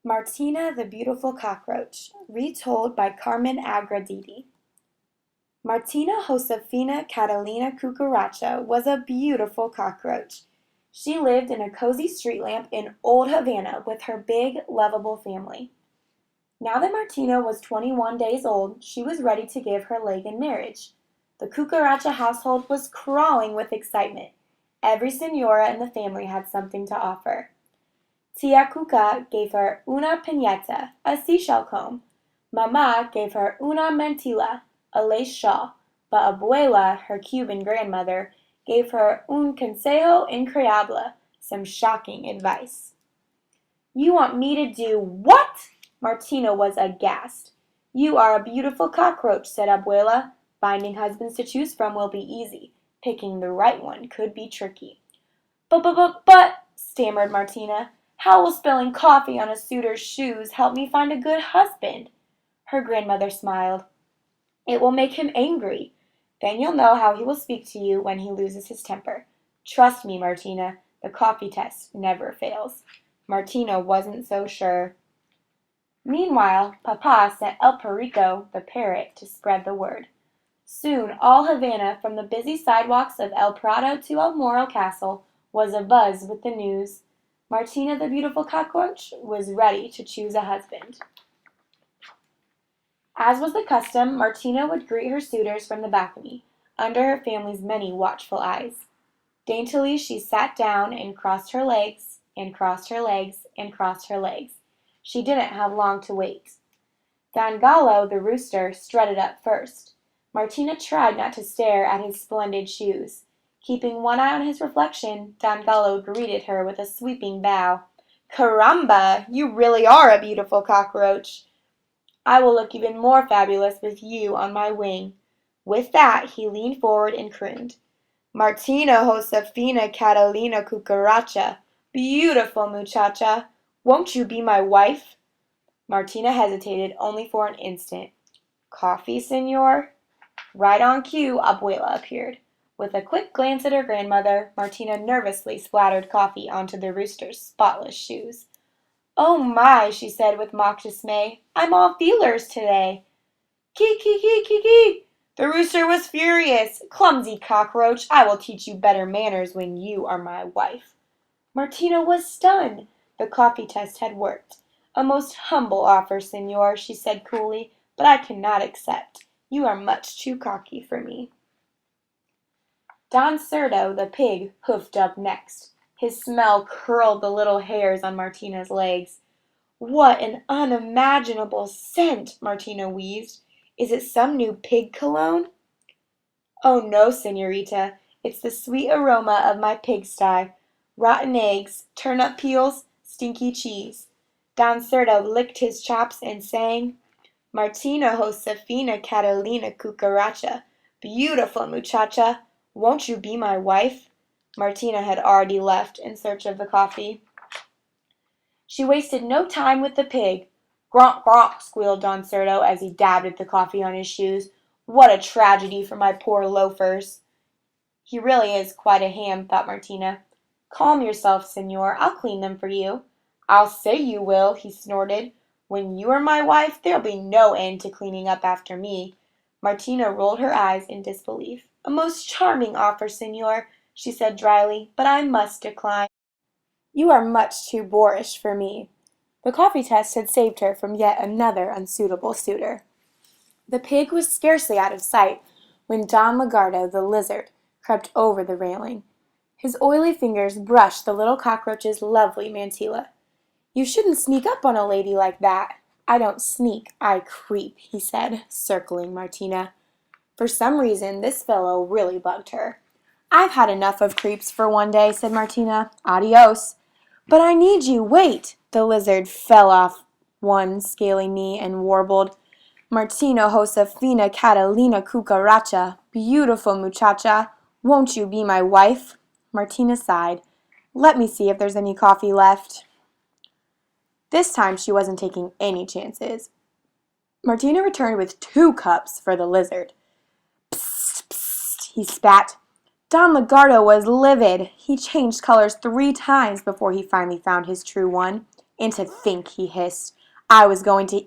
Martina the Beautiful Cockroach, retold by Carmen Agraditi. Martina Josefina Catalina Cucaracha was a beautiful cockroach. She lived in a cozy street lamp in old Havana with her big, lovable family. Now that Martina was 21 days old, she was ready to give her leg in marriage. The Cucaracha household was crawling with excitement. Every señora in the family had something to offer. Tia Cuca gave her una piñata, a seashell comb. Mama gave her una mantilla, a lace shawl, but Abuela, her Cuban grandmother, gave her un consejo increíble, some shocking advice. You want me to do what? Martina was aghast. You are a beautiful cockroach, said Abuela. Finding husbands to choose from will be easy. Picking the right one could be tricky. But, stammered Martina, how will spilling coffee on a suitor's shoes help me find a good husband? Her grandmother smiled. It will make him angry. Then you'll know how he will speak to you when he loses his temper. Trust me, Martina, the coffee test never fails. Martina wasn't so sure. Meanwhile, Papa sent El Perico, the parrot, to spread the word. Soon all Havana, from the busy sidewalks of El Prado to El Moro Castle, was abuzz with the news. Martina the Beautiful Cockroach was ready to choose a husband. As was the custom, Martina would greet her suitors from the balcony, under her family's many watchful eyes. Daintily she sat down and crossed her legs, and crossed her legs, and crossed her legs. She didn't have long to wait. Don Gallo, the rooster, strutted up first. Martina tried not to stare at his splendid shoes. Keeping one eye on his reflection, Don Gallo greeted her with a sweeping bow. Caramba! You really are a beautiful cockroach. I will look even more fabulous with you on my wing. With that, he leaned forward and crooned. Martina Josefina Catalina Cucaracha, beautiful muchacha, won't you be my wife? Martina hesitated only for an instant. Coffee, señor? Right on cue, Abuela appeared. With a quick glance at her grandmother, Martina nervously splattered coffee onto the rooster's spotless shoes. Oh my, she said with mock dismay, I'm all feelers today. Kee. The rooster was furious. Clumsy cockroach, I will teach you better manners when you are my wife. Martina was stunned. The coffee test had worked. A most humble offer, señor, she said coolly, but I cannot accept. You are much too cocky for me. Don Cerdo, the pig, hoofed up next. His smell curled the little hairs on Martina's legs. What an unimaginable scent, Martina wheezed. Is it some new pig cologne? Oh no, señorita. It's the sweet aroma of my pigsty. Rotten eggs, turnip peels, stinky cheese. Don Cerdo licked his chops and sang, Martina Josefina Catalina Cucaracha, beautiful muchacha, won't you be my wife? Martina had already left in search of the coffee. She wasted no time with the pig. Gronk, gronk, squealed Don Cerdo as he dabbed at the coffee on his shoes. What a tragedy for my poor loafers. He really is quite a ham, thought Martina. Calm yourself, señor. I'll clean them for you. I'll say you will, he snorted. When you are my wife, there'll be no end to cleaning up after me. Martina rolled her eyes in disbelief. A most charming offer, señor, she said dryly, but I must decline. You are much too boorish for me. The coffee test had saved her from yet another unsuitable suitor. The pig was scarcely out of sight when Don Lagarto, the lizard, crept over the railing. His oily fingers brushed the little cockroach's lovely mantilla. You shouldn't sneak up on a lady like that. I don't sneak, I creep, he said, circling Martina. For some reason, this fellow really bugged her. I've had enough of creeps for one day, said Martina. Adios. But I need you, wait! The lizard fell off one scaly knee and warbled, Martina Josefina Catalina Cucaracha, beautiful muchacha, won't you be my wife? Martina sighed. Let me see if there's any coffee left. This time she wasn't taking any chances. Martina returned with 2 cups for the lizard. Psst, psst, he spat. Don Lagarto was livid. He changed colors 3 times before he finally found his true one. And to think, he hissed, I was going to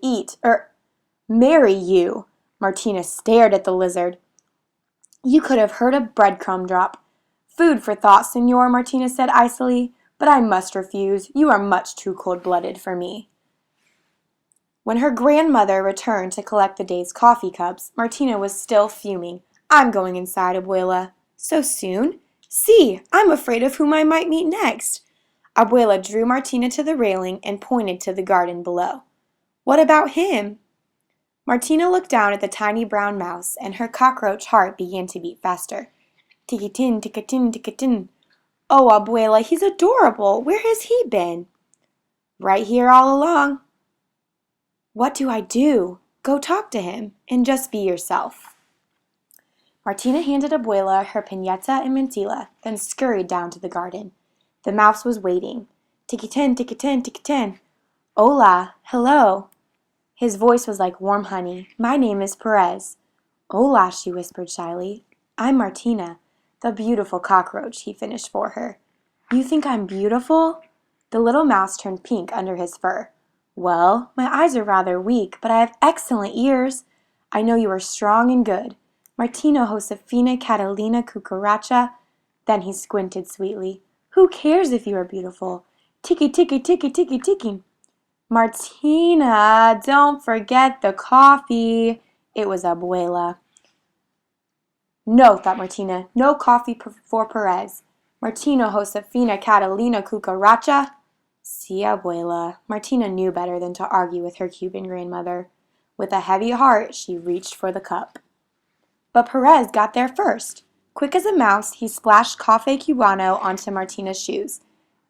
marry you. Martina stared at the lizard. You could have heard a breadcrumb drop. Food for thought, Senor, Martina said icily, but I must refuse. You are much too cold-blooded for me. When her grandmother returned to collect the day's coffee cups, Martina was still fuming. I'm going inside, Abuela. So soon? See, I'm afraid of whom I might meet next. Abuela drew Martina to the railing and pointed to the garden below. What about him? Martina looked down at the tiny brown mouse, and her cockroach heart began to beat faster. Tick-a-tin, tick-a-tin, tick-a-tin. Oh, Abuela, he's adorable. Where has he been? Right here all along. What do I do? Go talk to him, and just be yourself. Martina handed Abuela her piñata and mantilla, then scurried down to the garden. The mouse was waiting. Tick-a-tin, tick-a-tin, tick-a-tin. Hola, hello. His voice was like warm honey. My name is Perez. Hola, she whispered shyly. I'm Martina, the beautiful cockroach, he finished for her. You think I'm beautiful? The little mouse turned pink under his fur. Well, my eyes are rather weak, but I have excellent ears. I know you are strong and good. Martina Josefina Catalina Cucaracha. Then he squinted sweetly. Who cares if you are beautiful? Ticky, ticky, ticky, ticky, ticky. Martina, don't forget the coffee. It was Abuela. No, thought Martina, no coffee for Perez. Martina Josefina Catalina Cucaracha. Si, Abuela. Martina knew better than to argue with her Cuban grandmother. With a heavy heart, she reached for the cup. But Perez got there first. Quick as a mouse, he splashed Café Cubano onto Martina's shoes.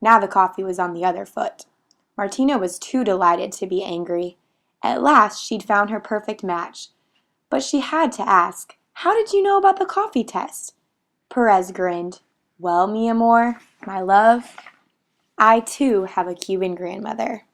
Now the coffee was on the other foot. Martina was too delighted to be angry. At last she'd found her perfect match. But she had to ask, how did you know about the coffee test? Perez grinned. Well, mi amor, my love, I too have a Cuban grandmother.